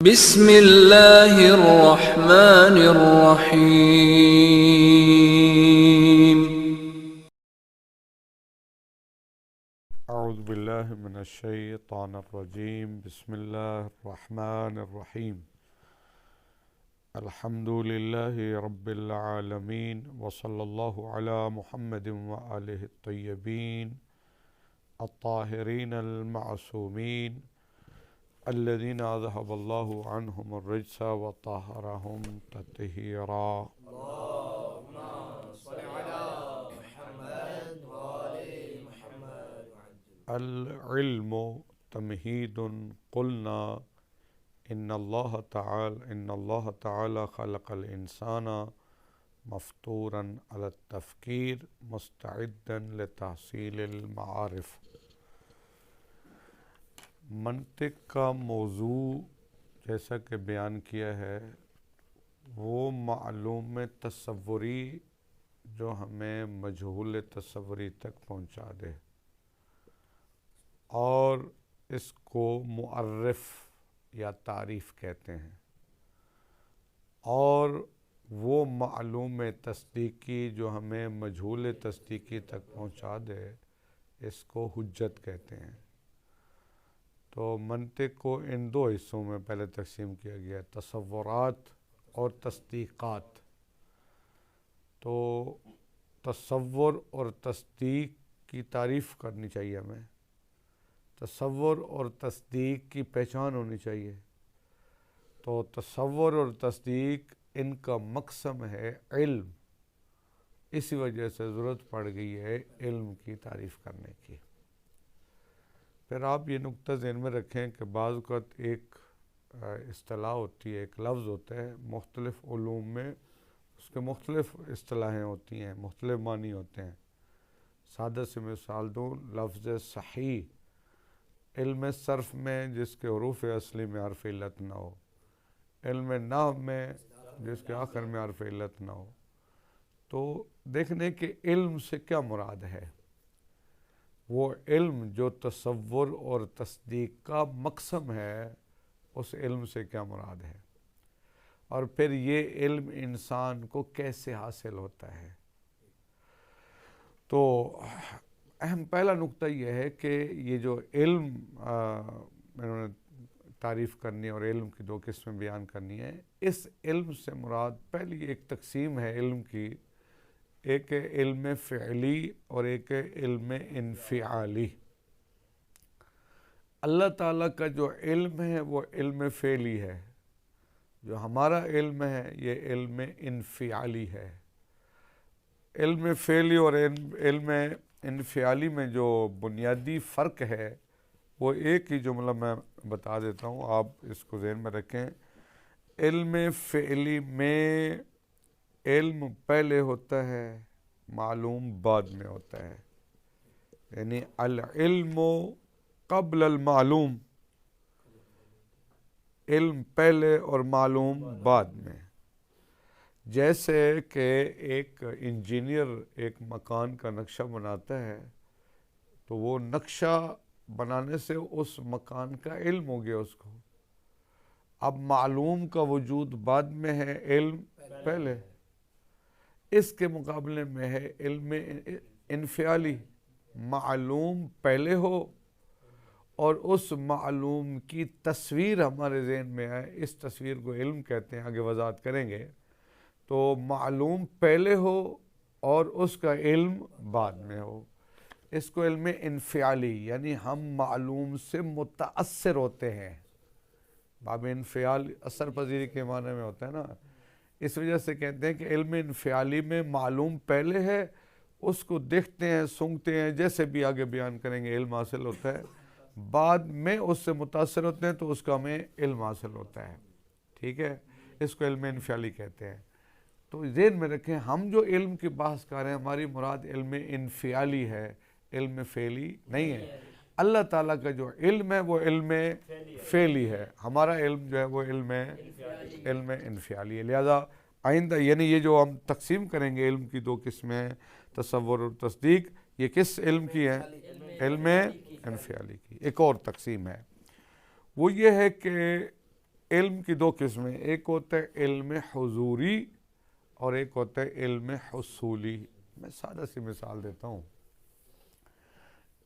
بسم اللہ الرحمن الرحیم۔ اعوذ باللہ من الشیطان الرجیم، بسم اللہ الرحمن الرحیم۔ الحمد للہ رب العالمین، وصلی اللہ علی محمد وآلہ الطیبین الطاہرین المعصومین الذین اذہب اللہ عنہم الرجس وطہرہم تطہیرا۔ العلم تمہید قلنا ان اللہ تعالی خلق الانسان مفطورا علی التفکیر مستعدا لتحصیل المعارف۔ منطق کا موضوع جیسا کہ بیان کیا ہے وہ معلوم تصوری جو ہمیں مجہول تصوری تک پہنچا دے، اور اس کو معرف یا تعریف کہتے ہیں، اور وہ معلوم تصدیقی جو ہمیں مجہول تصدیقی تک پہنچا دے اس کو حجت کہتے ہیں۔ تو منطق کو ان دو حصوں میں پہلے تقسیم کیا گیا ہے، تصورات اور تصدیقات۔ تو تصور اور تصدیق کی تعریف کرنی چاہیے ہمیں، تصور اور تصدیق کی پہچان ہونی چاہیے۔ تو تصور اور تصدیق ان کا مقسم ہے علم، اسی وجہ سے ضرورت پڑ گئی ہے علم کی تعریف کرنے کی۔ پھر آپ یہ نقطہ ذہن میں رکھیں کہ بعض اوقات ایک اصطلاح ہوتی ہے، ایک لفظ ہوتا ہے، مختلف علوم میں اس کے مختلف اصطلاحیں ہوتی ہیں، مختلف معنی ہوتے ہیں۔ سادہ سے مثال دوں، لفظ صحیح علم صرف میں جس کے حروف اصلی میں حرف علت نہ ہو، علم نحو میں جس کے آخر میں حرف علت نہ ہو۔ تو دیکھنے کہ علم سے کیا مراد ہے، وہ علم جو تصور اور تصدیق کا مقسم ہے اس علم سے کیا مراد ہے، اور پھر یہ علم انسان کو کیسے حاصل ہوتا ہے۔ تو اہم پہلا نقطہ یہ ہے کہ یہ جو علم انہوں نے تعریف کرنی اور علم کی دو قسمیں بیان کرنی ہے، اس علم سے مراد پہلی ایک تقسیم ہے علم کی، ایک ہے علم فعلی اور ایک ہے علم انفعالی۔ اللہ تعالیٰ کا جو علم ہے وہ علم فعلی ہے، جو ہمارا علم ہے یہ علم انفعالی ہے۔ علم فعلی اور علم انفعالی میں جو بنیادی فرق ہے وہ ایک ہی جملہ میں بتا دیتا ہوں، آپ اس کو ذہن میں رکھیں۔ علم فعلی میں علم پہلے ہوتا ہے، معلوم بعد میں ہوتا ہے، یعنی العلم قبل المعلوم، علم پہلے اور معلوم بعد میں۔ جیسے کہ ایک انجینئر ایک مکان کا نقشہ بناتا ہے تو وہ نقشہ بنانے سے اس مکان کا علم ہو گیا اس کو، اب معلوم کا وجود بعد میں ہے، علم پہلے۔ اس کے مقابلے میں ہے علم انفعالی، معلوم پہلے ہو اور اس معلوم کی تصویر ہمارے ذہن میں آئے، اس تصویر کو علم کہتے ہیں، آگے وضاحت کریں گے۔ تو معلوم پہلے ہو اور اس کا علم بعد میں ہو، اس کو علم انفعالی، یعنی ہم معلوم سے متاثر ہوتے ہیں۔ باب انفعال اثر پذیری کے معنی میں ہوتا ہے نا، اس وجہ سے کہتے ہیں کہ علم انفعالی میں معلوم پہلے ہے، اس کو دیکھتے ہیں، سونگھتے ہیں، جیسے بھی آگے بیان کریں گے علم حاصل ہوتا ہے، بعد میں اس سے متاثر ہوتے ہیں تو اس کا ہمیں علم حاصل ہوتا ہے، ٹھیک ہے، اس کو علم انفعالی کہتے ہیں۔ تو ذہن میں رکھیں ہم جو علم کی بحث کر رہے ہیں ہماری مراد علم انفعالی ہے، علم فعلی نہیں ہے۔ اللہ تعالیٰ کا جو علم ہے وہ علم فعلی ہے، ہمارا علم جو ہے وہ علم انفعالی ہے۔ لہذا آئندہ یعنی یہ جو ہم تقسیم کریں گے علم کی دو قسمیں، تصور اور تصدیق، یہ کس علم کی ہے؟ علم انفعالی کی۔ ایک اور تقسیم ہے وہ یہ ہے کہ علم کی دو قسمیں، ایک ہوتا ہے علم حضوری اور ایک ہوتا ہے علم حصولی۔ میں سادہ سی مثال دیتا ہوں۔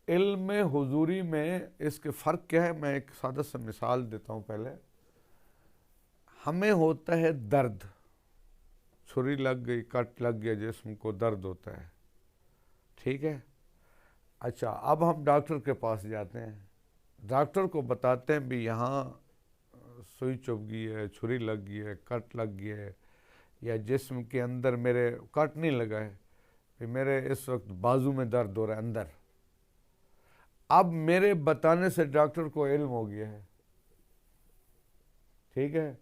علم حضوری میں اس کے فرق کیا ہے، میں ایک سادہ سا مثال دیتا ہوں پہلے۔ ہمیں ہوتا ہے درد، چھری لگ گئی، کٹ لگ گیا جسم کو، درد ہوتا ہے، ٹھیک ہے۔ اچھا، اب ہم ڈاکٹر کے پاس جاتے ہیں، ڈاکٹر کو بتاتے ہیں بھی یہاں سوئی چبھ گئی ہے، چھری لگ گئی ہے، کٹ لگ گئی ہے، یا جسم کے اندر میرے کٹ نہیں لگا ہے، کہ میرے اس وقت بازو میں درد ہو رہا ہے اندر۔ اب میرے بتانے سے ڈاکٹر کو علم ہو گیا ہے، ٹھیک ہے۔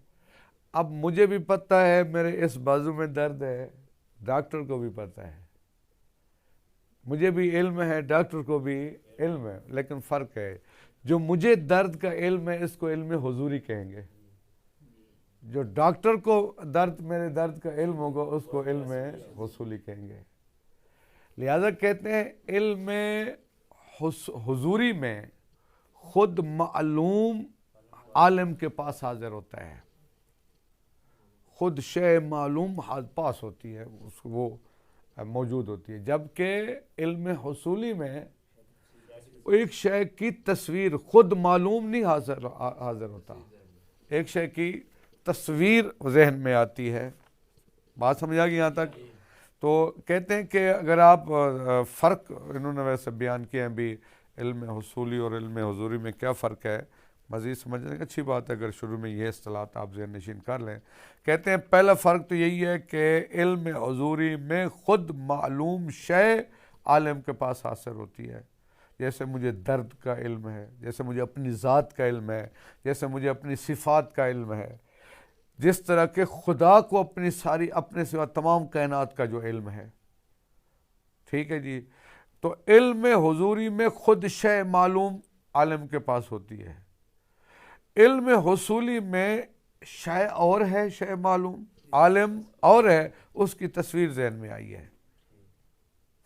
اب مجھے بھی پتہ ہے میرے اس بازو میں درد ہے، ڈاکٹر کو بھی پتہ ہے، مجھے بھی علم ہے، ڈاکٹر کو بھی علم ہے، لیکن فرق ہے، جو مجھے درد کا علم ہے اس کو علم حضوری کہیں گے، جو ڈاکٹر کو میرے درد کا علم ہوگا اس کو علم حصولی کہیں گے۔ لہذا کہتے ہیں علم حضوری میں خود معلوم عالم کے پاس حاضر ہوتا ہے، خود شے معلوم پاس ہوتی ہے، وہ موجود ہوتی ہے، جبکہ علم حصولی میں ایک شے کی تصویر خود معلوم نہیں حاضر ہوتا، ایک شے کی تصویر ذہن میں آتی ہے۔ بات سمجھ آ گئی یہاں تک؟ تو کہتے ہیں کہ اگر آپ فرق انہوں نے ویسے بیان کیا ہے بھی علم حصولی اور علم حضوری میں کیا فرق ہے، مزید سمجھنے کی اچھی بات ہے اگر شروع میں یہ اصطلاحات آپ ذہن نشین کر لیں۔ کہتے ہیں پہلا فرق تو یہی ہے کہ علم حضوری میں خود معلوم شے عالم کے پاس حاصل ہوتی ہے، جیسے مجھے درد کا علم ہے، جیسے مجھے اپنی ذات کا علم ہے، جیسے مجھے اپنی صفات کا علم ہے، جس طرح کہ خدا کو اپنے سوا تمام کائنات کا جو علم ہے، ٹھیک ہے جی۔ تو علم حضوری میں خود شے معلوم عالم کے پاس ہوتی ہے، علم حصولی میں شے اور ہے، شے معلوم، عالم اور ہے، اس کی تصویر ذہن میں آئی ہے۔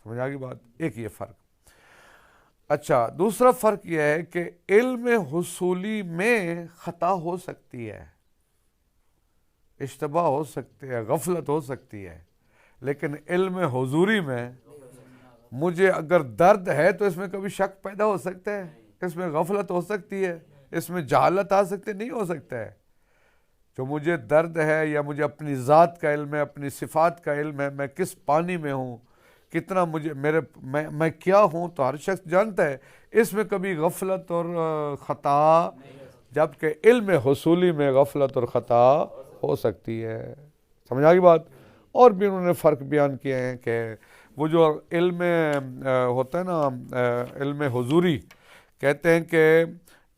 سمجھ آ گئی بات؟ ایک یہ فرق۔ اچھا، دوسرا فرق یہ ہے کہ علم حصولی میں خطا ہو سکتی ہے، اشتباہ ہو سکتی ہے، غفلت ہو سکتی ہے، لیکن علم حضوری میں مجھے اگر درد ہے تو اس میں کبھی شک پیدا ہو سکتا ہے، اس میں غفلت ہو سکتی ہے، اس میں جہالت آ سکتی ہے، نہیں ہو سکتا ہے۔ جو مجھے درد ہے یا مجھے اپنی ذات کا علم ہے، اپنی صفات کا علم ہے، میں کس پانی میں ہوں، کتنا میں کیا ہوں، تو ہر شخص جانتا ہے، اس میں کبھی غفلت اور خطا، جبکہ علم حصولی میں غفلت اور خطا ہو سکتی ہے۔ سمجھ آگئی بات؟ اور بھی انہوں نے فرق بیان کیے ہیں کہ وہ جو علم ہوتا ہے نا، علم حضوری، کہتے ہیں کہ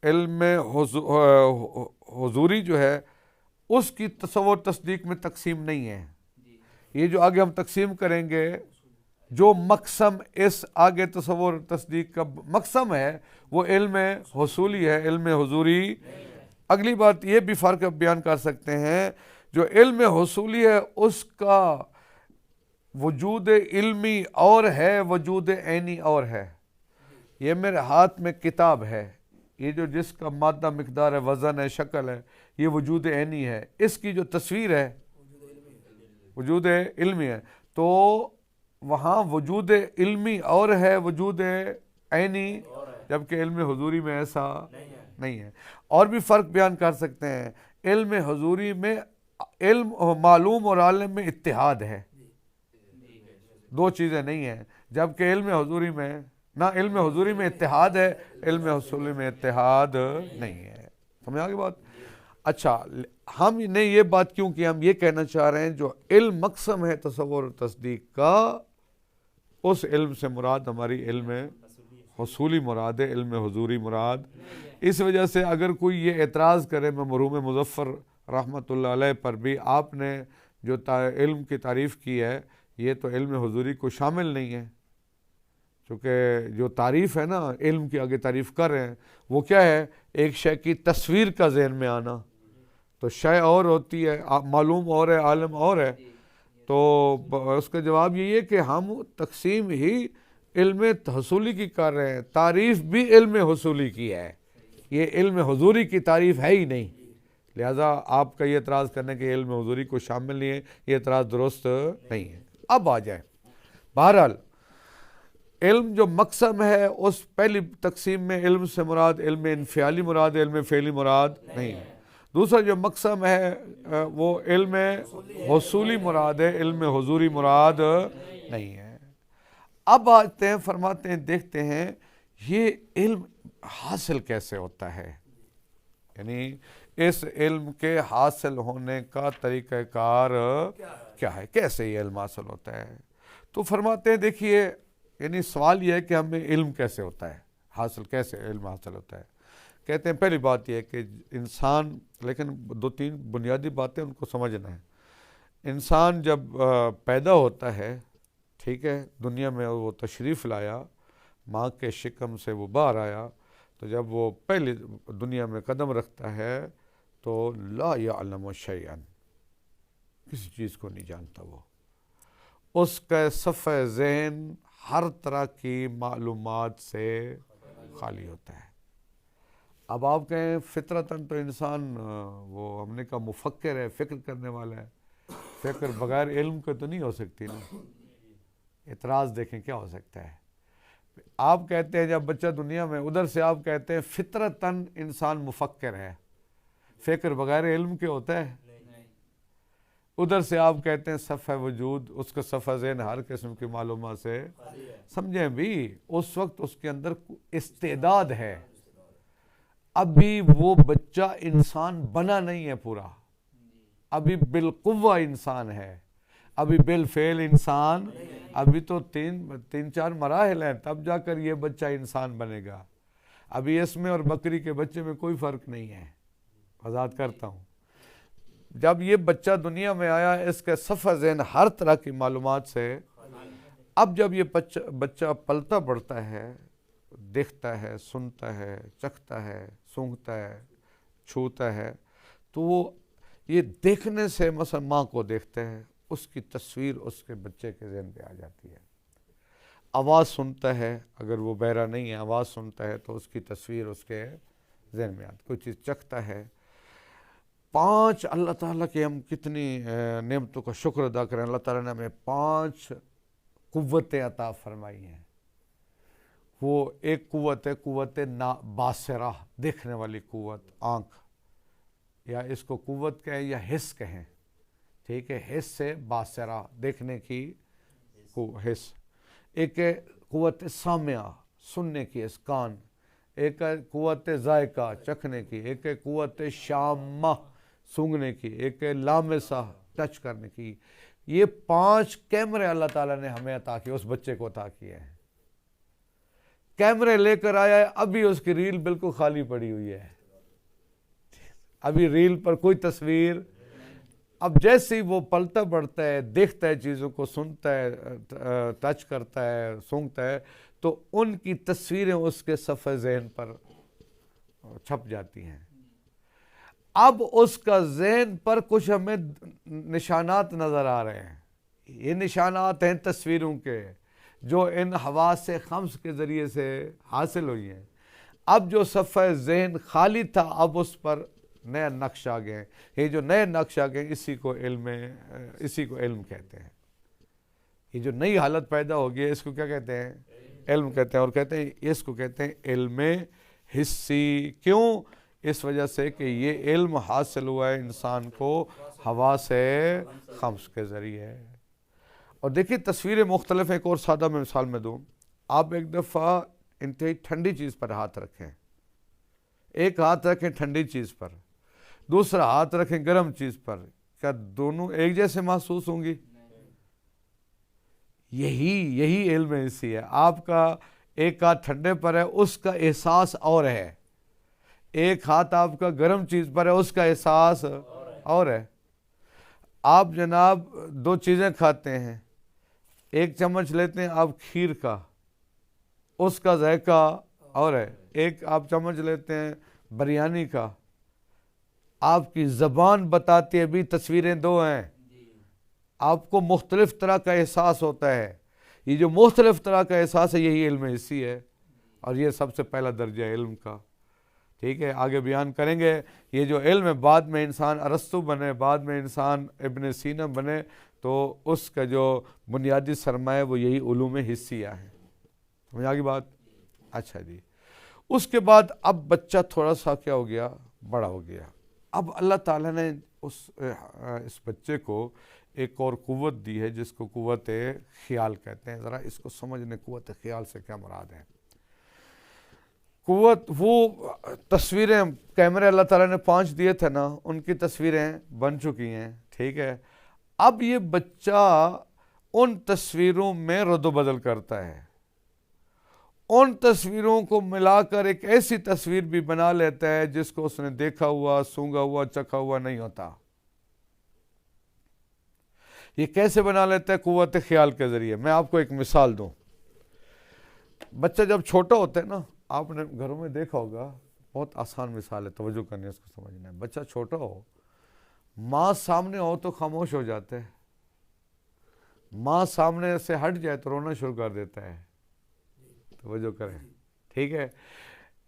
علم حضوری جو ہے اس کی تصور تصدیق میں تقسیم نہیں ہے، یہ جو آگے ہم تقسیم کریں گے، جو مقسم اس آگے تصور تصدیق کا مقسم ہے وہ علم حصولی ہے، علم حضوری۔ اگلی بات یہ بھی فرق بیان کر سکتے ہیں، جو علم حصولی ہے اس کا وجود علمی اور ہے، وجود عینی اور ہے۔ یہ میرے ہاتھ میں کتاب ہے، یہ جو جس کا مادہ مقدار ہے، وزن ہے، شکل ہے، یہ وجود عینی ہے، اس کی جو تصویر ہے وجود علمی ہے۔ تو وہاں وجود علمی اور ہے، وجود عینی، جبکہ علم حضوری میں ایسا نہیں ہے۔ اور بھی فرق بیان کر سکتے ہیں، علم حضوری میں علم معلوم اور عالم میں اتحاد ہے، دو چیزیں نہیں ہیں، جبکہ علم حضوری میں نہ علم حضوری میں اتحاد ہے، علم حصولی میں اتحاد نہیں ہے۔ سمجھ آ گئی بات؟ اچھا، ہم نے یہ بات کیوں کی، ہم یہ کہنا چاہ رہے ہیں جو علم مقسم ہے تصور و تصدیق کا، اس علم سے مراد ہماری علم حصولی مراد ہے، علم حضوری مراد۔ اس وجہ سے اگر کوئی یہ اعتراض کرے، میں مرحوم مظفر رحمۃ اللہ علیہ پر بھی آپ نے جو علم کی تعریف کی ہے، یہ تو علم حضوری کو شامل نہیں ہے، چونکہ جو تعریف ہے نا علم کی آگے تعریف کر رہے ہیں، وہ کیا ہے؟ ایک شے کی تصویر کا ذہن میں آنا، تو شے اور ہوتی ہے، معلوم اور ہے، عالم اور ہے۔ تو اس کا جواب یہی ہے کہ ہم تقسیم ہی علم حصولی کی کر رہے ہیں، تعریف بھی علم حصولی کی ہے، یہ علم حضوری کی تعریف ہے ہی نہیں، لہٰذا آپ کا یہ اعتراض کرنے کہ علم حضوری کو شامل نہیں ہے، یہ اعتراض درست نہیں ہے۔ اب آ جائیں، بہرحال علم جو مقسم ہے اس پہلی تقسیم میں علم سے مراد علم انفعالی مراد ہے، علم فعلی مراد نہیں ہے۔ دوسرا جو مقسم ہے وہ علم حصولی مراد ہے، علم حضوری مراد نہیں ہے۔ اب آتے ہیں، فرماتے ہیں، دیکھتے ہیں یہ علم حاصل کیسے ہوتا ہے، یعنی اس علم کے حاصل ہونے کا طریقہ کار کیا ہے، کیسے یہ علم حاصل ہوتا ہے۔ تو فرماتے ہیں دیکھیے، یعنی سوال یہ ہے کہ ہمیں علم کیسے ہوتا ہے، حاصل کیسے علم حاصل ہوتا ہے۔ کہتے ہیں پہلی بات یہ ہے کہ انسان، لیکن 2-3 بنیادی باتیں ان کو سمجھنا ہے۔ انسان جب پیدا ہوتا ہے، ٹھیک ہے، دنیا میں وہ تشریف لایا، ماں کے شکم سے وہ باہر آیا، تو جب وہ پہلی دنیا میں قدم رکھتا ہے تو لا یعلم شیئا، کسی چیز کو نہیں جانتا، وہ اس کا صفحہ ذہن ہر طرح کی معلومات سے خالی ہوتا ہے۔ اب آپ کہیں فطرتاً تو انسان وہ ہم نے کہا مفکر ہے، فکر کرنے والا ہے، فکر بغیر علم کے تو نہیں ہو سکتی نا۔ اعتراض دیکھیں کیا ہو سکتا ہے۔ آپ کہتے ہیں جب بچہ دنیا میں، ادھر سے آپ کہتے ہیں فطرتاً انسان مفکر ہے، فکر بغیر علم کے ہوتا ہے۔ ادھر سے آپ کہتے ہیں صفحہ وجود، اس کا صفحہ ذہن ہر قسم کی معلومات سے، سمجھیں بھی اس وقت اس کے اندر استعداد ہے، ابھی وہ بچہ انسان بنا نہیں ہے پورا، ابھی بالقوہ انسان ہے، ابھی بالفعل انسان، ابھی تو تین چار مراحل ہیں، تب جا کر یہ بچہ انسان بنے گا۔ ابھی اس میں اور بکری کے بچے میں کوئی فرق نہیں ہے، وضاحت کرتا ہوں۔ جب یہ بچہ دنیا میں آیا، اس کے صفحہ ذہن ہر طرح کی معلومات سے، اب جب یہ بچہ پلتا بڑھتا ہے، دیکھتا ہے، سنتا ہے، چکھتا ہے، سونگھتا ہے، چھوتا ہے، تو وہ یہ دیکھنے سے مثلا ماں کو دیکھتا ہے، اس کی تصویر اس کے بچے کے ذہن پہ آ جاتی ہے۔ آواز سنتا ہے، اگر وہ بہرا نہیں ہے، آواز سنتا ہے تو اس کی تصویر اس کے ذہن میں آتی ہے۔ کوئی چیز چکھتا ہے۔ 5 اللہ تعالیٰ کی ہم کتنی نعمتوں کا شکر ادا کریں، اللہ تعالیٰ نے ہمیں 5 قوتیں عطا فرمائی ہیں۔ وہ ایک قوت ہے قوت باصرہ، دیکھنے والی قوت، آنکھ، یا اس کو قوت کہیں یا حس کہیں، ٹھیک ہے، حس سے باصرہ، دیکھنے کی حس۔ ایک ہے قوت سامعہ، سننے کی حس، کان۔ ایک ہے قوت ذائقہ، چکھنے کی۔ ایک ہے قوت شامہ، سونگھنے کی۔ ایک ہے لامسہ، ٹچ کرنے کی۔ یہ 5 کیمرے اللہ تعالیٰ نے ہمیں عطا کیے، اس بچے کو عطا کیے ہیں۔ کیمرے لے کر آیا ہے، ابھی اس کی ریل بالکل خالی پڑی ہوئی ہے، ابھی ریل پر کوئی تصویر۔ اب جیسے ہی وہ پلتا بڑھتا ہے، دیکھتا ہے چیزوں کو، سنتا ہے، ٹچ کرتا ہے، سونگھتا ہے، تو ان کی تصویریں اس کے صفحہ ذہن پر چھپ جاتی ہیں۔ اب اس کا ذہن پر کچھ ہمیں نشانات نظر آ رہے ہیں، یہ نشانات ہیں تصویروں کے، جو ان حواس خمس کے ذریعے سے حاصل ہوئی ہیں۔ اب جو صفحہ ذہن خالی تھا، اب اس پر نیا نقش آ گئے۔ یہ جو نئے نقش آ گئے، اسی کو علم کہتے ہیں۔ یہ جو نئی حالت پیدا ہو گئی، اس کو کیا کہتے ہیں؟ علم کہتے ہیں۔ اور کہتے ہیں اس کو کہتے ہیں علم حسی۔ کیوں؟ اس وجہ سے کہ یہ علم حاصل ہوا ہے انسان کو حواس خمس کے ذریعے۔ اور دیکھیے تصویریں مختلف ہیں۔ ایک اور سادہ میں مثال میں دوں، آپ ایک دفعہ انتہائی ٹھنڈی چیز پر ہاتھ رکھیں، ایک ہاتھ رکھیں ٹھنڈی چیز پر، دوسرا ہاتھ رکھیں گرم چیز پر، کیا دونوں ایک جیسے محسوس ہوں گی؟ یہی علم اسی ہے۔ آپ کا ایک ہاتھ ٹھنڈے پر ہے، اس کا احساس اور ہے، ایک ہاتھ آپ کا گرم چیز پر ہے، اس کا احساس اور ہے۔ آپ جناب 2 چیزیں کھاتے ہیں، ایک چمچ لیتے ہیں آپ کھیر کا، اس کا ذائقہ اور ہے، ایک آپ چمچ لیتے ہیں بریانی کا، آپ کی زبان بتاتی ہے بھی تصویریں 2 ہیں، آپ کو مختلف طرح کا احساس ہوتا ہے۔ یہ جو مختلف طرح کا احساس ہے، یہی علم حسی ہے، اور یہ سب سے پہلا درجہ ہے علم کا۔ ٹھیک ہے، آگے بیان کریں گے. یہ جو علم ہے بعد میں انسان ارسطو بنے، بعد میں انسان ابن سینا بنے، تو اس کا جو بنیادی سرمایہ وہ یہی علوم حسیہ ہے. سمجھ آ گئی بات؟ اچھا جی. اس کے بعد اب بچہ تھوڑا سا کیا ہو گیا، بڑا ہو گیا. اب اللہ تعالیٰ نے اس بچے کو ایک اور قوت دی ہے جس کو قوت خیال کہتے ہیں. ذرا اس کو سمجھنے قوت خیال سے کیا مراد ہے. قوت وہ تصویریں، کیمرے اللہ تعالیٰ نے 5 دیے تھے نا، ان کی تصویریں بن چکی ہیں. ٹھیک ہے، اب یہ بچہ ان تصویروں میں رد و بدل کرتا ہے، ان تصویروں کو ملا کر ایک ایسی تصویر بھی بنا لیتا ہے جس کو اس نے دیکھا ہوا، سونگا ہوا، چکھا ہوا نہیں ہوتا. یہ کیسے بنا لیتا ہے؟ قوت خیال کے ذریعے. میں آپ کو ایک مثال دوں. بچہ جب چھوٹا ہوتا ہے نا، آپ نے گھروں میں دیکھا ہوگا، بہت آسان مثال ہے، توجہ کرنی ہے، اس کو سمجھنا ہے. بچہ چھوٹا ہو، ماں سامنے ہو تو خاموش ہو جاتا ہے، ماں سامنے سے ہٹ جائے تو رونا شروع کر دیتا ہے. توجہ کریں، ٹھیک ہے.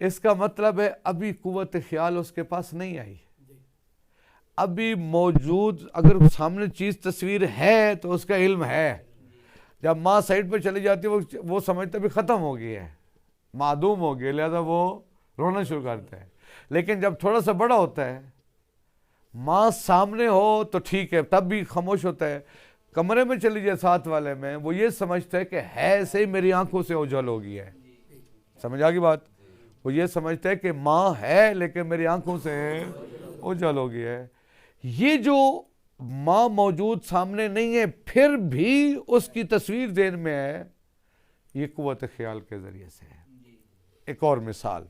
اس کا مطلب ہے ابھی قوت خیال اس کے پاس نہیں آئی. ابھی موجود اگر سامنے چیز تصویر ہے تو اس کا علم ہے. جب ماں سائڈ پہ چلی جاتی ہے وہ سمجھتا بھی ختم ہو گئی ہے، معدوم ہو گئی، لہذا وہ رونا شروع کرتا ہے. لیکن جب تھوڑا سا بڑا ہوتا ہے، ماں سامنے ہو تو ٹھیک ہے، تب بھی خاموش ہوتا ہے. کمرے میں چلی جائے ساتھ والے میں، وہ یہ سمجھتا ہے کہ ہے سے میری آنکھوں سے اوجھل ہو گئی ہے. سمجھ آ گئی بات؟ وہ یہ سمجھتا ہے کہ ماں ہے لیکن میری آنکھوں سے اوجھل ہو گئی ہے. یہ جو ماں موجود سامنے نہیں ہے پھر بھی اس کی تصویر ذہن میں ہے، یہ قوت خیال کے ذریعے سے ہے. ایک اور مثال،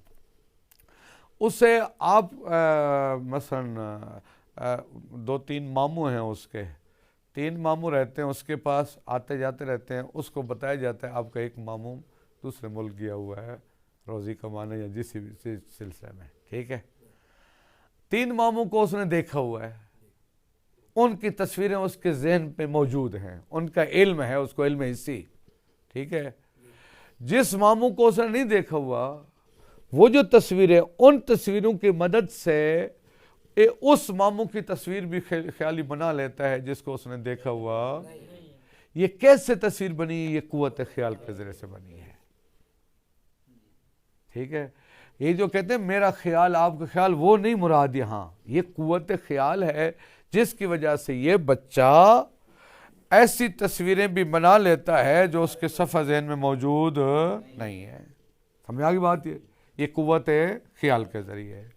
اسے آپ مثلا 2-3 ماموں ہیں، اس کے 3 ماموں رہتے ہیں، اس کے پاس آتے جاتے رہتے ہیں. اس کو بتایا جاتا ہے آپ کا ایک ماموں دوسرے ملک گیا ہوا ہے روزی کمانے یا جسی بھی سلسلے میں. ٹھیک ہے، 3 ماموں کو اس نے دیکھا ہوا ہے، ان کی تصویریں اس کے ذہن پہ موجود ہیں، ان کا علم ہے، اس کو علم حسی. ٹھیک ہے. جس ماموں کو اس نے نہیں دیکھا ہوا، وہ جو تصویریں، ان تصویروں کی مدد سے اس ماموں کی تصویر بھی خیالی بنا لیتا ہے جس کو اس نے دیکھا ہوا. یہ کیسے تصویر بنی؟ یہ قوت خیال کے ذریعے سے بنی ہے. ٹھیک ہے. یہ جو کہتے ہیں میرا خیال آپ کا خیال، وہ نہیں مراد یہاں. یہ قوت خیال ہے جس کی وجہ سے یہ بچہ ایسی تصویریں بھی بنا لیتا ہے جو اس کے صفحہ ذہن میں موجود نہیں ہے. سمجھ آ گئی بات؟ یہ قوت خیال کے ذریعے ہے.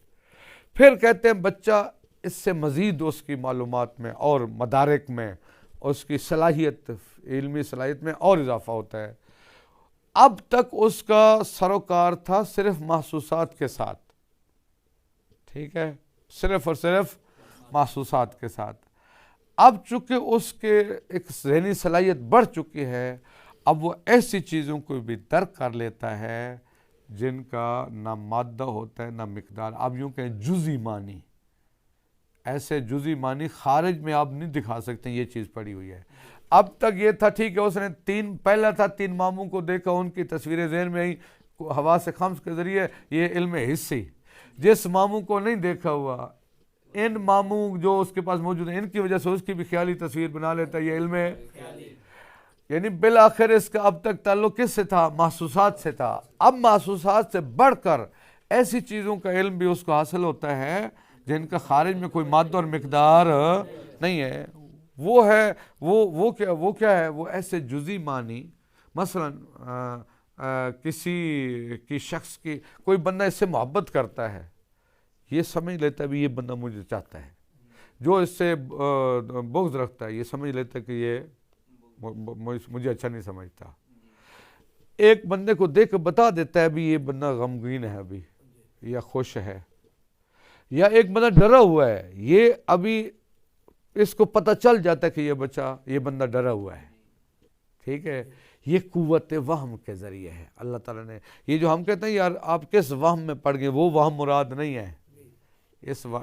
پھر کہتے ہیں بچہ اس سے مزید اس کی معلومات میں اور مدارک میں اس کی صلاحیت، علمی صلاحیت میں اور اضافہ ہوتا ہے. اب تک اس کا سروکار تھا صرف محسوسات کے ساتھ. ٹھیک ہے، صرف اور صرف محسوسات کے ساتھ. اب چونکہ اس کے ایک ذہنی صلاحیت بڑھ چکی ہے، اب وہ ایسی چیزوں کو بھی درک کر لیتا ہے جن کا نہ مادہ ہوتا ہے نہ مقدار. آپ یوں کہیں جزئی معنی، ایسے جزئی معنی خارج میں آپ نہیں دکھا سکتے یہ چیز پڑی ہوئی ہے. اب تک یہ تھا ٹھیک ہے، اس نے پہلا تھا 3 ماموں کو دیکھا، ان کی تصویریں ذہن میں آئی حواس خمس کے ذریعے، یہ علم حسی. جس ماموں کو نہیں دیکھا ہوا، ان ماموں جو اس کے پاس موجود ہیں، ان کی وجہ سے اس کی بھی خیالی تصویر بنا لیتا ہے، یہ علم ہے. یعنی بالآخر اس کا اب تک تعلق کس سے تھا؟ محسوسات سے تھا. اب محسوسات سے بڑھ کر ایسی چیزوں کا علم بھی اس کو حاصل ہوتا ہے جن کا خارج میں کوئی مادہ اور مقدار نہیں ہے. وہ ہے وہ کیا ہے؟ وہ ایسے جزئی معنی، مثلا کسی کی شخص کی، کوئی بندہ اس سے محبت کرتا ہے، یہ سمجھ لیتا ہے بھی یہ بندہ مجھے چاہتا ہے. جو اس سے بغض رکھتا ہے یہ سمجھ لیتا ہے کہ یہ مجھے اچھا نہیں سمجھتا. ایک بندے کو دیکھ بتا دیتا ہے بھی یہ بندہ غمگین ہے ابھی یا خوش ہے. یا ایک بندہ ڈرا ہوا ہے، یہ ابھی اس کو پتہ چل جاتا ہے کہ یہ بندہ ڈرا ہوا ہے. ٹھیک ہے. یہ قوت وہم کے ذریعے ہے. اللہ تعالیٰ نے یہ جو ہم کہتے ہیں یار آپ کس وہم میں پڑ گئے، وہ وہم مراد نہیں ہے.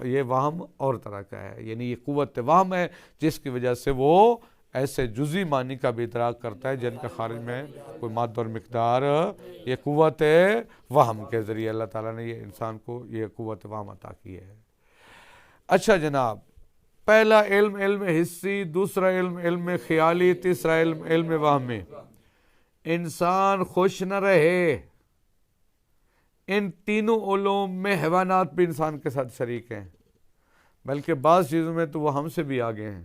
یہ وہم اور طرح کا ہے، یعنی یہ قوت وہم ہے جس کی وجہ سے وہ ایسے جزی معنی کا بھی ادراک کرتا ہے جن کے خارج میں کوئی مادہ اور مقدار. یہ قوت وہم کے ذریعے اللہ تعالیٰ نے یہ انسان کو یہ قوت وہم عطا کی ہے. اچھا جناب، پہلا علم علم حسی، دوسرا علم علم خیالی، تیسرا علم علم وہمی. انسان خوش نہ رہے، ان تینوں علوم میں حیوانات بھی انسان کے ساتھ شریک ہیں، بلکہ بعض چیزوں میں تو وہ ہم سے بھی آگے ہیں.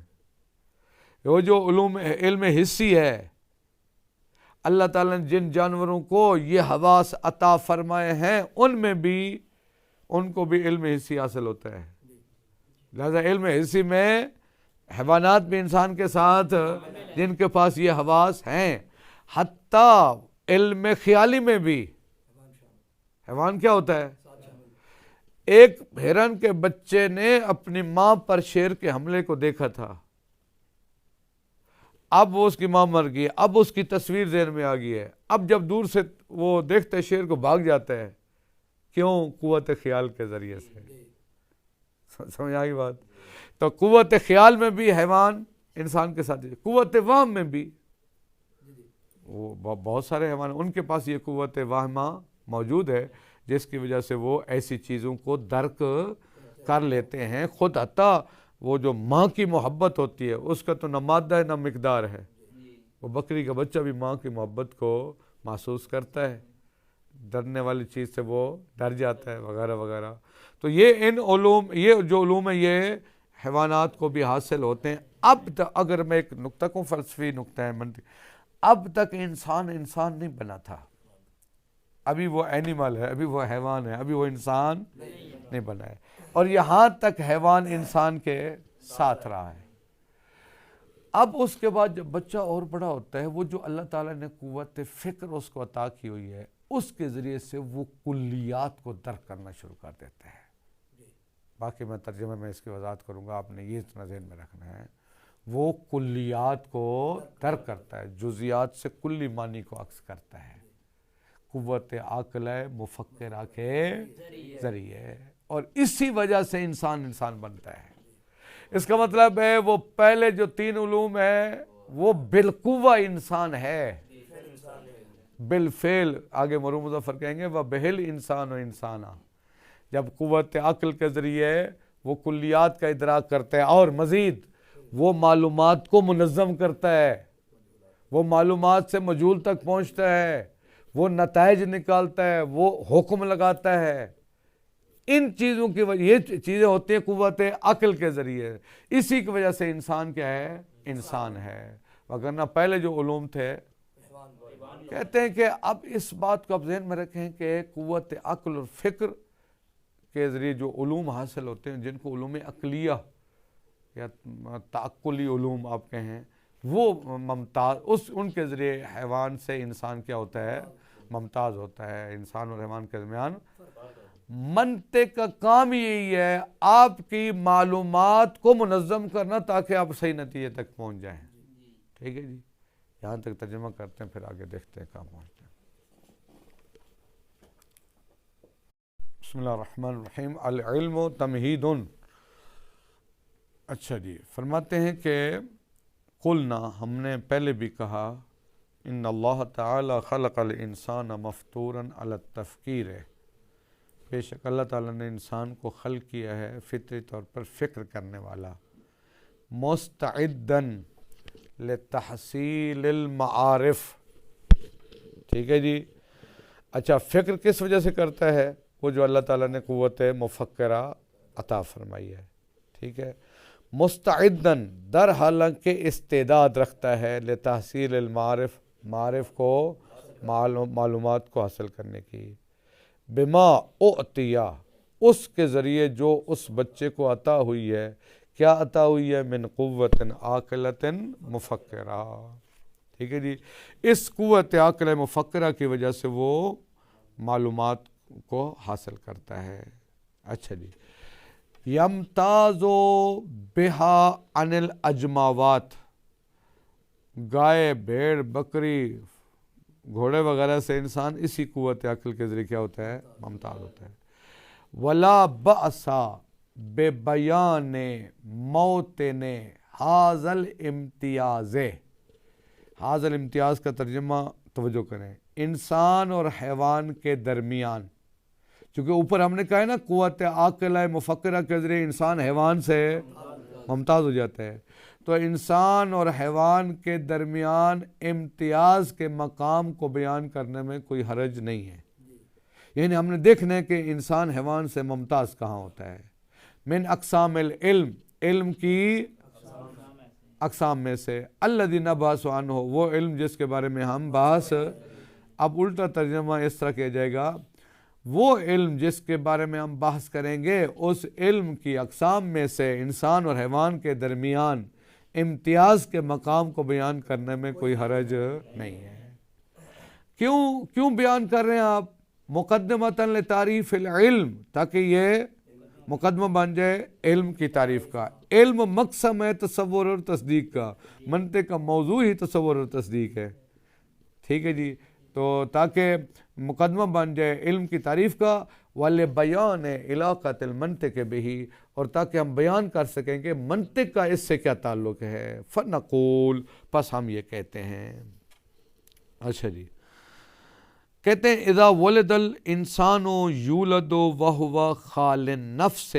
وہ جو علوم علم حسی ہے، اللہ تعالیٰ نے جن جانوروں کو یہ حواس عطا فرمائے ہیں ان میں بھی ان کو بھی علم حسی حاصل ہوتا ہے. لہذا علم حسی میں حیوانات بھی انسان کے ساتھ جن کے پاس یہ حواس ہیں. حتیٰ علم خیالی میں بھی حیوان کیا ہوتا ہے؟ ایک ہرن کے بچے نے اپنی ماں پر شیر کے حملے کو دیکھا تھا. اب وہ اس کی ماں مر گئی، اب اس کی تصویر ذہن میں آ گئی ہے. اب جب دور سے وہ دیکھتا ہے شیر کو بھاگ جاتا ہے. کیوں؟ قوت خیال کے ذریعے سے. سمجھ آئی بات؟ تو قوت خیال میں بھی حیوان انسان کے ساتھ، قوت وہم میں بھی وہ بہت سارے حیوان ان کے پاس یہ قوت وہمہ موجود ہے، جس کی وجہ سے وہ ایسی چیزوں کو درک کر لیتے ہیں. خود حتیٰ وہ جو ماں کی محبت ہوتی ہے اس کا تو نہ مادہ ہے نہ مقدار ہے. وہ بکری کا بچہ بھی ماں کی محبت کو محسوس کرتا ہے، ڈرنے والی چیز سے وہ ڈر جاتا ہے وغیرہ وغیرہ. تو یہ ان علوم، یہ جو علوم ہیں یہ حیوانات کو بھی حاصل ہوتے ہیں. اب اگر میں ایک نقطہ کو فلسفی نقطہ ہے، اب تک انسان نہیں بنا تھا. ابھی وہ اینیمل ہے، ابھی وہ حیوان ہے، ابھی وہ انسان نہیں بنا ہے. اور یہاں تک حیوان انسان کے ساتھ رہا ہے. اب اس کے بعد جب بچہ اور بڑا ہوتا ہے، وہ جو اللہ تعالیٰ نے قوت فکر اس کو عطا کی ہوئی ہے، اس کے ذریعے سے وہ کلیات کو درک کرنا شروع کر دیتا ہے. باقی میں ترجمہ میں اس کی وضاحت کروں گا، آپ نے یہ اتنا ذہن میں رکھنا ہے. وہ کلیات کو درک کرتا ہے، جزیات سے کلی معنی کو عکس کرتا ہے. قوت عقل مفکرہ کے ذریعے، اور اسی وجہ سے انسان بنتا ہے. اس کا مطلب ہے وہ پہلے جو تین علوم ہے وہ بالقوہ انسان ہے، بالفعل. آگے مرحوم مظفر کہیں گے وَبِهِ الْإِنسَانُ إِنسَانًا. جب قوت عقل کے ذریعے وہ کلیات کا ادراک کرتا ہے، اور مزید وہ معلومات کو منظم کرتا ہے، وہ معلومات سے مجہول تک پہنچتا ہے، وہ نتائج نکالتا ہے، وہ حکم لگاتا ہے. ان چیزوں کی وجہ یہ چیزیں ہوتی ہیں قوت عقل کے ذریعے. اسی کی وجہ سے انسان کیا ہے؟ انسان ہے. وگرنہ پہلے جو علوم تھے، کہتے ہیں کہ اب اس بات کو آپ ذہن میں رکھیں کہ قوت عقل اور فکر کے ذریعے جو علوم حاصل ہوتے ہیں، جن کو علوم عقلیہ یا تعقلی علوم آپ کہیں، وہ ممتاز، ان کے ذریعے حیوان سے انسان کیا ہوتا ہے؟ ممتاز ہوتا ہے. انسان اور حیوان کے درمیان منطق کا کام یہی ہے، آپ کی معلومات کو منظم کرنا تاکہ آپ صحیح نتیجے تک پہنچ جائیں. ٹھیک ہے جی، یہاں تک ترجمہ کرتے ہیں، پھر آگے دیکھتے ہیں کہاں پہنچتے ہیں. بسم اللہ الرحمن الرحیم. العلم تمہید. اچھا جی، فرماتے ہیں کہ قلنا، ہم نے پہلے بھی کہا، ان اللہ تعالی خلق الانسان مفطورا علی التفکیر. بے شک اللہ تعالیٰ نے انسان کو خلق کیا ہے فطری طور پر فکر کرنے والا. مستعدن لتحصیل المعارف. ٹھیک ہے جی. اچھا، فکر کس وجہ سے کرتا ہے؟ وہ جو اللہ تعالیٰ نے قوت مفکرہ عطا فرمائی ہے. ٹھیک ہے. مستعدن، در حالانکہ استعداد رکھتا ہے، لتحصیل المعارف، معارف کو، معلومات کو حاصل کرنے کی. بما اعطیا، اس کے ذریعے جو اس بچے کو عطا ہوئی ہے. کیا عطا ہوئی ہے؟ من قوت عاقلۃ مفکرہ. ٹھیک ہے جی. اس قوت عاقلہ مفکرہ کی وجہ سے وہ معلومات کو حاصل کرتا ہے. اچھا جی. یمتاز بہا عن الاجماوات، گائے، بھیڑ، بکری، گھوڑے وغیرہ سے انسان اسی قوت عقل کے ذریعے کیا ہوتا ہے؟ ممتاز ہوتا ہے. ولا بأس بے بیان موتن حاضل امتیاز، حاضل امتیاز کا ترجمہ توجہ کریں، انسان اور حیوان کے درمیان، چونکہ اوپر ہم نے کہا ہے نا قوت عاقلہ مفکرہ کے ذریعے انسان حیوان سے ممتاز ہو جاتا ہے، تو انسان اور حیوان کے درمیان امتیاز کے مقام کو بیان کرنے میں کوئی حرج نہیں ہے، یعنی ہم نے دیکھنا ہے کہ انسان حیوان سے ممتاز کہاں ہوتا ہے۔ من اقسام العلم، علم کی اقسام میں سے، الذی نبحث عنہ، وہ علم جس کے بارے میں ہم بحث، اب الٹا ترجمہ اس طرح کیا جائے گا، وہ علم جس کے بارے میں ہم بحث کریں گے اس علم کی اقسام میں سے انسان اور حیوان کے درمیان امتیاز کے مقام کو بیان کرنے میں کوئی حرج نہیں ہے۔ کیوں بیان کر رہے ہیں آپ؟ مقدمۃ لتعریف العلم، تاکہ یہ مقدمہ بن جائے علم کی تعریف کا۔ علم مقسم ہے تصور اور تصدیق کا، منطق کا موضوع ہی تصور اور تصدیق ہے، ٹھیک ہے جی، تو تاکہ مقدمہ بن جائے علم کی تعریف کا، وَلِبَيَانِ عِلَاقَةِ الْمَنْطِقِ بِهِ، اور تاکہ ہم بیان کر سکیں کہ منطق کا اس سے کیا تعلق ہے، فَنَقُول، پس ہم یہ کہتے ہیں۔ اچھا جی، کہتے ہیں اذا ولد الانسان یولد وهو خال النفس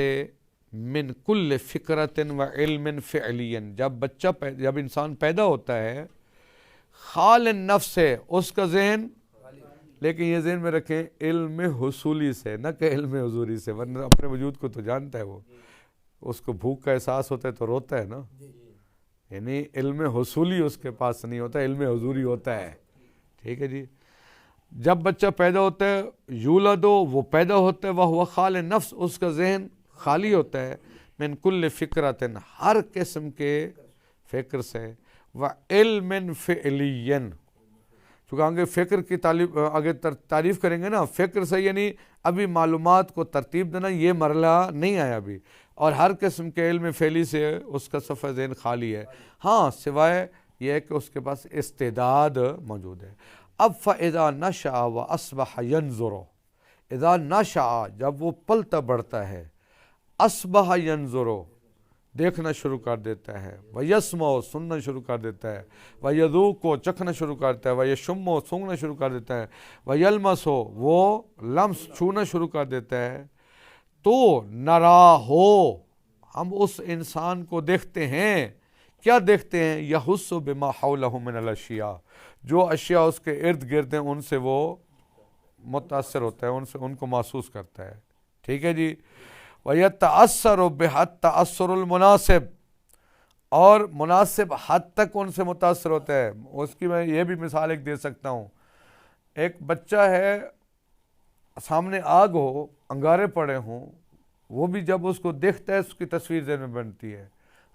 من کل فکرۃ وعلم فعلی، جب انسان پیدا ہوتا ہے خال النفس ہے، اس کا ذہن، لیکن یہ ذہن میں رکھیں علم حصولی سے، نہ کہ علم حضوری سے، ورنہ اپنے وجود کو تو جانتا ہے، وہ اس کو بھوک کا احساس ہوتا ہے تو روتا ہے نا، یعنی علم حصولی اس کے پاس نہیں ہوتا، علم حضوری ہوتا ہے، ٹھیک ہے جی۔ جب بچہ پیدا ہوتا ہے یولدو، وہ پیدا ہوتا ہے، وہ خال نفس، اس کا ذہن خالی ہوتا ہے، من کل فکرۃ، ہر قسم کے فکر سے، وعلم فعلی، چونکہ آگے فکر کی آگے تعریف کریں گے نا، فکر سے یعنی ابھی معلومات کو ترتیب دینا یہ مرحلہ نہیں آیا ابھی، اور ہر قسم کے علم فعلی سے اس کا صفحہ ذہن خالی ہے، ہاں سوائے یہ ہے کہ اس کے پاس استعداد موجود ہے۔ اب فَإِذَا نَشَأَ وَأَصْبَحَ يَنظُرُ، اذا نشأ، جب وہ پلتا بڑھتا ہے، اصبح ينظر، دیکھنا شروع کر دیتا ہے، وَيَسْمَعُ، سننا شروع کر دیتا ہے، وَيَذُوقُ، چکھنا شروع کرتا ہے، وَيَشُمُّ، سونگنا شروع کر دیتا ہے، وَيَلْمَسُ، وہ لمس چھونا شروع کر دیتا ہے، تو نَرَاهُ، ہم اس انسان کو دیکھتے ہیں، کیا دیکھتے ہیں؟ یحس بما حولہ من الاشیاء، جو اشیاء اس کے ارد گرد ہیں ان سے وہ متاثر ہوتا ہے، ان کو محسوس کرتا ہے، ٹھیک ہے جی۔ وَيَتَأَثَّرُ بِحَدْ تَأَثُّرُ الْمُنَاسِب، اور مناسب حد تک ان سے متاثر ہوتا ہے۔ اس کی میں یہ بھی مثال ایک دے سکتا ہوں، ایک بچہ ہے، سامنے آگ ہو، انگارے پڑے ہوں، وہ بھی جب اس کو دیکھتا ہے اس کی تصویر ذہن میں بنتی ہے،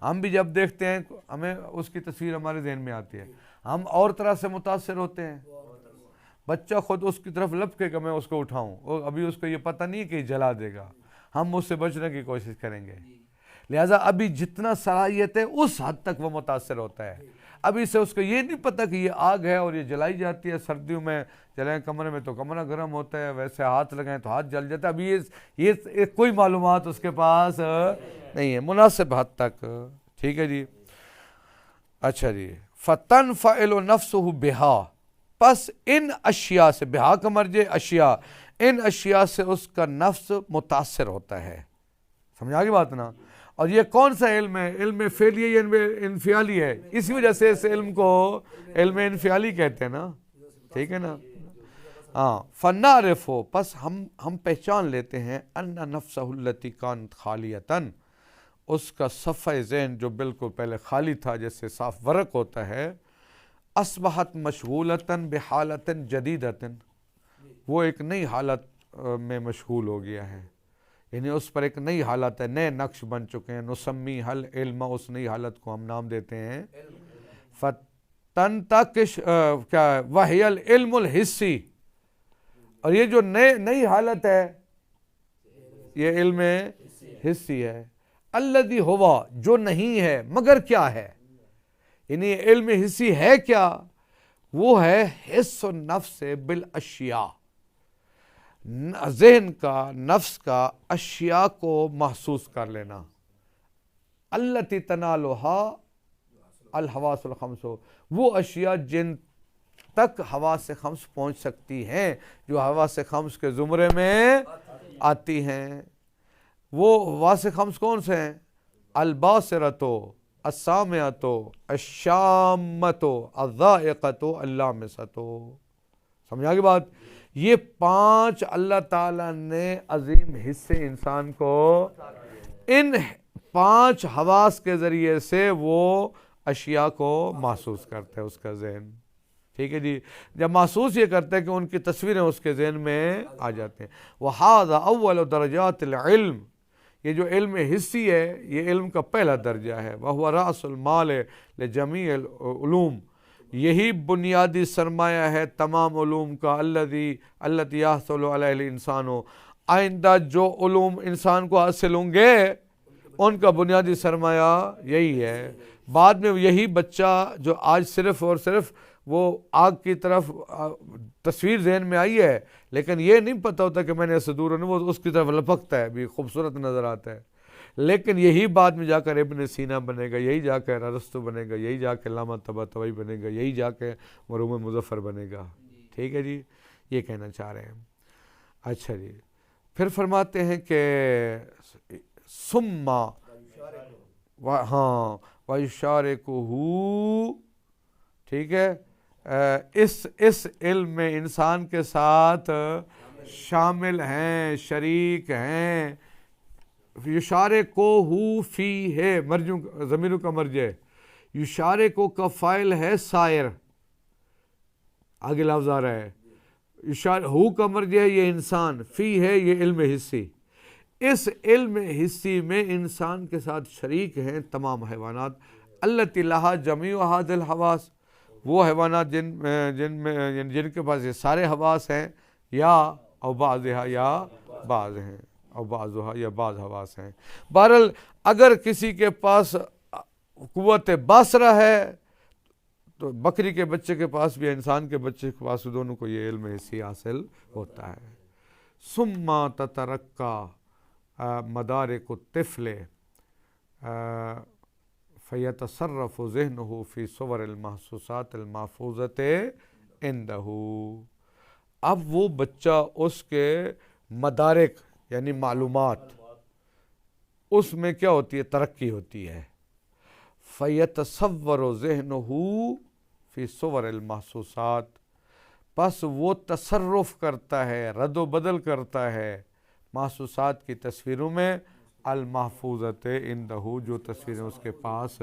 ہم بھی جب دیکھتے ہیں ہمیں اس کی تصویر ہمارے ذہن میں آتی ہے، ہم اور طرح سے متاثر ہوتے ہیں۔ بچہ خود اس کی طرف لپکے گا میں اس کو اٹھاؤں، اور ابھی اس کو یہ پتہ نہیں کہ جلا دے گا، ہم اس سے بچنے کی کوشش کریں گے، لہٰذا ابھی جتنا صلاحیت ہے اس حد تک وہ متاثر ہوتا ہے، ابھی سے اس کو یہ نہیں پتہ کہ یہ آگ ہے اور یہ جلائی جاتی ہے، سردیوں میں جلائیں کمرے میں تو کمرہ گرم ہوتا ہے، ویسے ہاتھ لگائیں تو ہاتھ جل جاتا ہے، ابھی یہ کوئی معلومات اس کے پاس نہیں ہے، مناسب حد تک، ٹھیک ہے جی۔ اچھا جی، فَتَنْفَعِلُ نَفْسُهُ بِهَا، پس ان اشیاء سے، بہا کا مرجع اشیاء، ان اشیاء سے اس کا نفس متاثر ہوتا ہے، سمجھا گی بات نا؟ اور یہ کون سا علم ہے؟ علم فعلی ہے یا انفعالی ہے؟ اسی وجہ سے اس علم کو علم انفعالی کہتے ہیں نا، ٹھیک ہے نا؟ ہاں، فَنَعْرِفُ، پس ہم پہچان لیتے ہیں، أَنَّ نَفْسَهُ الَّتِي كَانَتْ خَالِيَةً، اس کا صفحہ ذہن جو بالکل پہلے خالی تھا، جیسے صاف ورق ہوتا ہے، اصبحت مشغولتاً بحالتاً جدیدتاً، وہ ایک نئی حالت میں مشغول ہو گیا ہے، یعنی اس پر ایک نئی حالت ہے، نئے نقش بن چکے ہیں، نسمی حل علم، اس نئی حالت کو ہم نام دیتے ہیں فتنتقش، کیا وحی العلم الحسی، اور یہ جو نئی حالت ہے یہ علم حسی ہے، الذی ہوا، جو نہیں ہے مگر کیا ہے، یعنی علم حسی ہے کیا؟ وہ ہے حس النفس بالاشیاء، ذہن کا، نفس کا اشیاء کو محسوس کر لینا، التی تنالها الحواس الخمس، وہ اشیاء جن تک حواس خمس پہنچ سکتی ہیں، جو حواس خمس کے زمرے میں آتی ہیں۔ وہ حواس خمس کون سے ہیں؟ الباصرتو، السامعتو، الشامتو، الذائقتو، اللامستو۔ سمجھا کی بات؟ یہ 5 اللہ تعالیٰ نے عظیم حصے انسان کو، ان 5 حواس کے ذریعے سے وہ اشیاء کو محسوس کرتا ہے اس کا ذہن، ٹھیک ہے جی۔ جب محسوس یہ کرتا ہے کہ ان کی تصویریں اس کے ذہن میں آ جاتے ہیں۔ وَهَذَا أَوَّلُ دَرَجَاتِ الْعِلْم، یہ جو علم حسی ہے یہ علم کا پہلا درجہ ہے۔ وَهُوَ رَأْسُ الْمَالِ لِجَمِيعِ الْعُلُومِ، یہی بنیادی سرمایہ ہے تمام علوم کا۔ الَّتِي يَحْصُلُ عَلَيْهِ الْإِنسَانُ، آئندہ جو علوم انسان کو حاصل ہوں گے ان کا بنیادی سرمایہ یہی ہے۔ بعد میں یہی بچہ جو آج صرف اور صرف وہ آگ کی طرف تصویر ذہن میں آئی ہے، لیکن یہ نہیں پتہ ہوتا کہ میں نے ایسے دور ہونا، وہ اس کی طرف لپکتا ہے بھی، خوبصورت نظر آتا ہے، لیکن یہی بعد میں جا کر ابن سینا بنے گا، یہی جا کر ارسطو بنے گا، یہی جا کے علامہ طباطبائی بنے گا، یہی جا کے مرحوم مظفر بنے گا، ٹھیک ہے جی، یہ کہنا چاہ رہے ہیں۔ اچھا جی، پھر فرماتے ہیں کہ ثم ہاں وَيُشَارِكُهُ، ٹھیک ہے، اس علم میں انسان کے ساتھ شامل ہیں، شریک ہیں۔ یشارکوہ فی ہے، مرجو ضمیروں کا مرجع، یشارکو کا فاعل ہے سائر، آگے لفظ آ رہا ہے، ہو کا مرجع ہے یہ انسان، فی ہے یہ علم حسی۔ اس علم حسی میں انسان کے ساتھ شریک ہیں تمام حیوانات۔ التی لہا جمیع ھذی الحواس، وہ حیوانات جن کے پاس یہ سارے حواس ہیں، یا او بعضها یا بعض ہیں، او بعضها یا بعض حواس ہیں۔ بہرحال اگر کسی کے پاس قوت باصرہ ہے تو بکری کے بچے کے پاس بھی، انسان کے بچے کے پاس، دونوں کو یہ علم حسی حاصل ہوتا ہے۔ ثم تترقى مدارک الطفل فیتصرف ذہنہ فی صور المحسوسات المحفوظۃ عندہ، اب وہ بچہ اس کے مدارک یعنی معلومات، اس میں کیا ہوتی ہے؟ ترقی ہوتی ہے۔ فیتصور ذہنہ فی صور المحسوسات، پس وہ تصرف کرتا ہے، رد و بدل کرتا ہے محسوسات کی تصویروں میں، المحفوظت عندہ، جو تصویریں اس کے پاس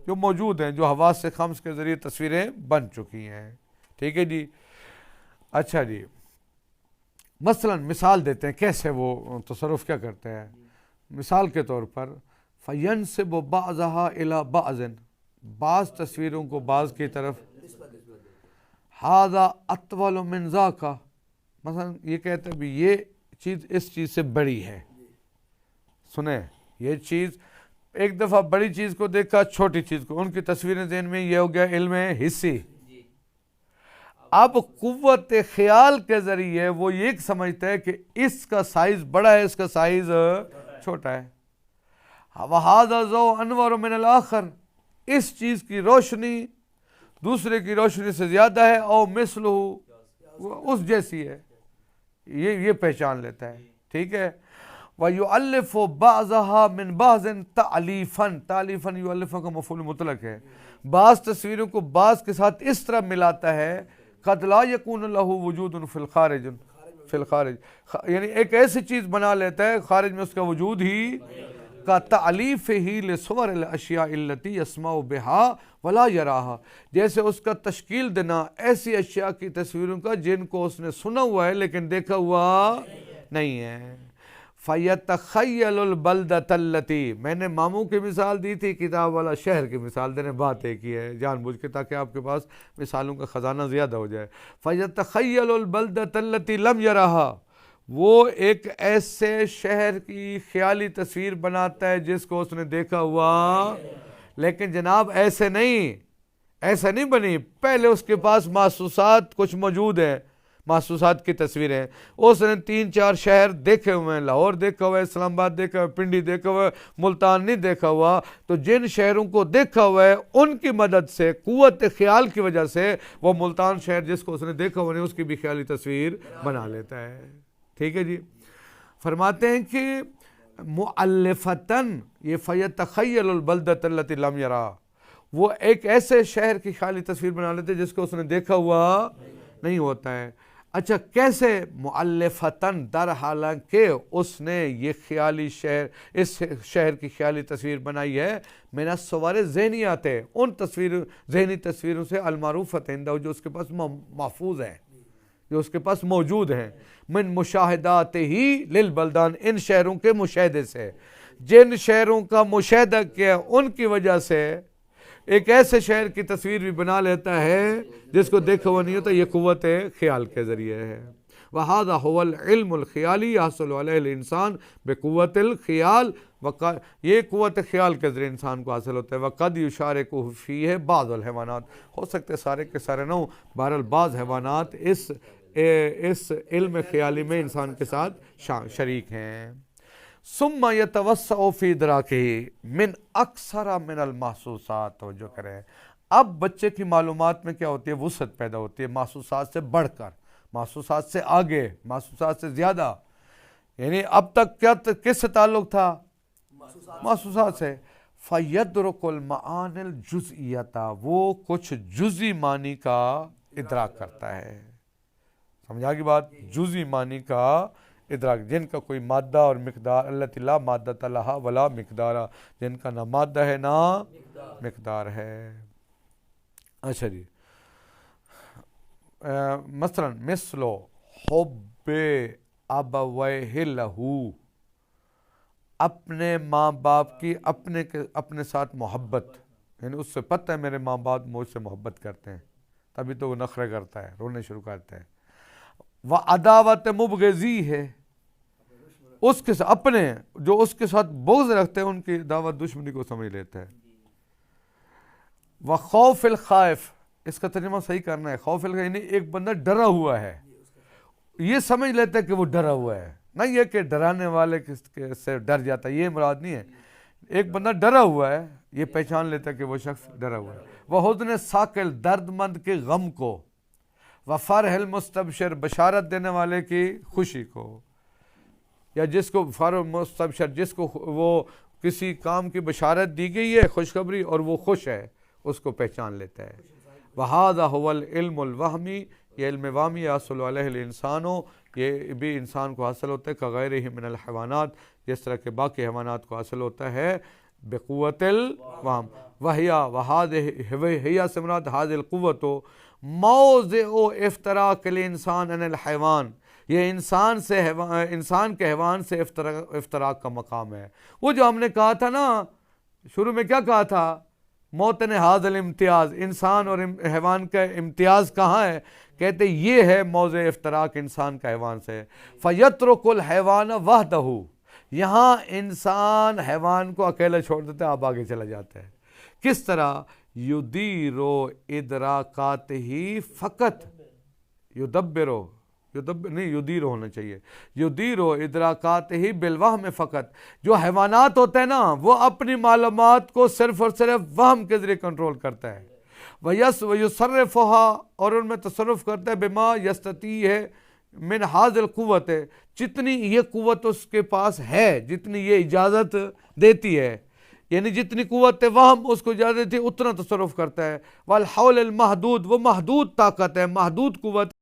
جو موجود ہیں، جو حواس خمس کے ذریعے تصویریں بن چکی ہیں، ٹھیک ہے جی۔ اچھا جی، مثلا مثال دیتے ہیں کیسے وہ تصرف کیا کرتے ہیں۔ مثال کے طور پر فینسب بعضها الی بعض، بعض تصویروں کو بعض کی طرف، ھذا اطول من ذاک، مثلا یہ کہتے ہیں بھی یہ چیز اس چیز سے بڑی ہے، سنیں یہ چیز، ایک دفعہ بڑی چیز کو دیکھا، چھوٹی چیز کو، ان کی تصویریں ذہن میں، یہ ہو گیا علم حسی۔ اب قوت خیال کے ذریعے وہ یہ سمجھتا ہے کہ اس کا سائز بڑا ہے، اس کا سائز چھوٹا ہے۔ وَهَذَا ضَوْءٌ أَنْوَرُ مِنَ الْآخَرِ، اس چیز کی روشنی دوسرے کی روشنی سے زیادہ ہے، اور مثلہ اس جیسی ہے، یہ پہچان لیتا ہے، ٹھیک ہے۔ وَيُؤَلِّفُ بَعْضَهَا مِنْ بَعْضٍ تَعْلِيفًا، تَعْلِيفًا یؤلف کا مفعول مطلق ہے، بعض تصویروں کو بعض کے ساتھ اس طرح ملاتا ہے، قد لا يكون له وجود في الخارج، یعنی ایک ایسی چیز بنا لیتا ہے خارج میں اس کا وجود ہی، کا تعلیف ہی لصور الاشیاء التي يسمع بها ولا يراها، جیسے اس کا تشکیل دینا ایسی اشیاء کی تصویروں کا جن کو اس نے سنا ہوا ہے لیکن دیکھا ہوا نہیں ہے۔ فَيَتَخَيَّلُ الْبَلْدَةَ الَّتِي، میں نے ماموں کی مثال دی تھی، کتاب والا شہر کی مثال دینے، بات ایک ہی ہے جان بوجھ کے، تاکہ آپ کے پاس مثالوں کا خزانہ زیادہ ہو جائے۔ فَيَتَخَيَّلُ الْبَلْدَةَ الَّتِي لَمْ يَرَهَا، وہ ایک ایسے شہر کی خیالی تصویر بناتا ہے جس کو اس نے دیکھا ہوا، لیکن جناب ایسے نہیں بنی، پہلے اس کے پاس محسوسات کچھ موجود ہیں، محسوسات کی تصویریں. اس نے 3-4 شہر دیکھے ہوئے ہیں, لاہور دیکھا ہوا ہے, اسلام آباد دیکھا ہوا ہے, پنڈی دیکھا ہوا ہے, ملتان نہیں دیکھا ہوا. تو جن شہروں کو دیکھا ہوا ہے ان کی مدد سے, قوت خیال کی وجہ سے, وہ ملتان شہر جس کو اس نے دیکھا ہوا نہیں اس کی بھی خیالی تصویر بنا لیتا ہے. ٹھیک ہے جی. فرماتے ہیں کہ مؤلفتاً یہ فیتخیل البلدۃ التی لم یرا, وہ ایک ایسے شہر کی خیالی تصویر بنا لیتے جس کو اس نے دیکھا ہوا نہیں ہوتا ہے. اچھا کیسے مؤلفتاً, در حالانکہ اس نے یہ خیالی شہر, اس شہر کی خیالی تصویر بنائی ہے من الصور ذہنیات, ان ذہنی تصویروں سے المعروفۃ عندہ, جو اس کے پاس محفوظ ہیں, جو اس کے پاس موجود ہیں, من مشاہدات ہی للبلدان, ان شہروں کے مشاہدے سے, جن شہروں کا مشاہدہ کیا ان کی وجہ سے ایک ایسے شہر کی تصویر بھی بنا لیتا ہے جس کو دیکھا ہوا نہیں ہوتا. یہ قوت خیال کے ذریعے ہے. وَهَذَا هُوَ الْعِلْمُ الْخِيَالِي يَحْصُلُ عَلَيْهِ الْإِنسَانُ بِقُوَّةِ الْخِيَالِ, یہ قوت خیال کے ذریعے انسان کو حاصل ہوتا ہے. وَقَدْ يُشَارِكُهُ فِيهِ بَعْضُ الْحَيْوَانَاتِ, ہو سکتے سارے کے سارے نہ ہوں, بہرحال بعض حیوانات اس علم خیالی میں انسان کے ساتھ شریک ہیں. ثم يتوسع في ادراكه من اکثر من المحسوسات, توجہ کریں. اب بچے کی معلومات میں کیا ہوتی ہے, وسعت پیدا ہوتی ہے, محسوسات سے بڑھ کر, محسوسات سے آگے, محسوسات سے زیادہ. یعنی اب تک کیا کس سے تعلق تھا, محسوسات سے. فیدرک المعانی الجزئیۃ, وہ کچھ جزئی معنی کا ادراک کرتا ہے. سمجھا کی بات, جزئی معنی کا ادراک, جن کا کوئی مادہ اور مقدار, التی لا مادۃ لہا ولا مقدار, جن کا نہ مادہ ہے نہ مقدار ہے. اچھا جی. مثلا مثل حب ابویہ لہو, اپنے ماں باپ کی اپنے ساتھ محبت, یعنی اس سے پتہ ہے میرے ماں باپ مجھ سے محبت کرتے ہیں, تبھی تو وہ نخرے کرتا ہے, رونے شروع کرتا ہے. وعداوت مبغضی ہے, اس کے ساتھ اپنے جو اس کے ساتھ بغض رکھتے ہیں ان کی دعوت دشمنی کو سمجھ لیتا ہے. وخوف الخائف, اس کا ترجمہ صحیح کرنا ہے. خوف الخائف یعنی ایک بندہ ڈرا ہوا ہے, یہ سمجھ لیتا ہے کہ وہ ڈرا ہوا ہے, نہ یہ کہ ڈرانے والے سے ڈر جاتا ہے, یہ مراد نہیں ہے. ایک بندہ ڈرا ہوا ہے, یہ پہچان لیتا ہے کہ وہ شخص ڈرا ہوا ہے. وحزن ثاقل, درد مند کے غم کو. وفرح المستبشر, بشارت دینے والے کی خوشی کو, یا جس کو فرح مستبشر, جس کو وہ کسی کام کی بشارت دی گئی ہے, خوشخبری, اور وہ خوش ہے, اس کو پہچان لیتا ہے. وَهَذَا هُوَ الْعِلْمُ الْوَهْمِ, یہ علم وامی حاصل علیہ الانسان, یہ بھی انسان کو حاصل ہوتا ہے کغیرہ من الحیوانات, جس طرح کے باقی حیوانات کو حاصل ہوتا ہے بقوت الوہم. وَهِيَ سے مراد هذه القوت موضع افتراق الانسان عن الحیوان, یہ انسان کے حیوان سے افتراق کا مقام ہے. وہ جو ہم نے کہا تھا نا شروع میں, کیا کہا تھا, موطن حاضل امتیاز, انسان اور حیوان کا امتیاز کہاں ہے, کہتے یہ ہے موضع افتراق انسان کا حیوان سے. فیترک الحیوان وحدہ, یہاں انسان حیوان کو اکیلا چھوڑ دیتا ہے, آپ آگے چلا جاتا ہے. کس طرح, یدیرو ادراکات ہی فقط, یدبرو نہیں یدیر ہونا چاہیے, یدیر و ادراکات ہی بالوہم فقط, جو حیوانات ہوتے ہیں نا وہ اپنی معلومات کو صرف اور صرف وہم کے ذریعے کنٹرول کرتا ہے. وَيُصَرِّفُهَا, اور ان میں تصرف کرتا ہے, بما یستطیع ہے من حاضر قوت, جتنی یہ قوت اس کے پاس ہے, جتنی یہ اجازت دیتی ہے, یعنی جتنی قوت وہم اس کو اجازت دیتی ہے اتنا تصرف کرتا ہے. والحول المحدود, وہ محدود طاقت ہے, محدود قوت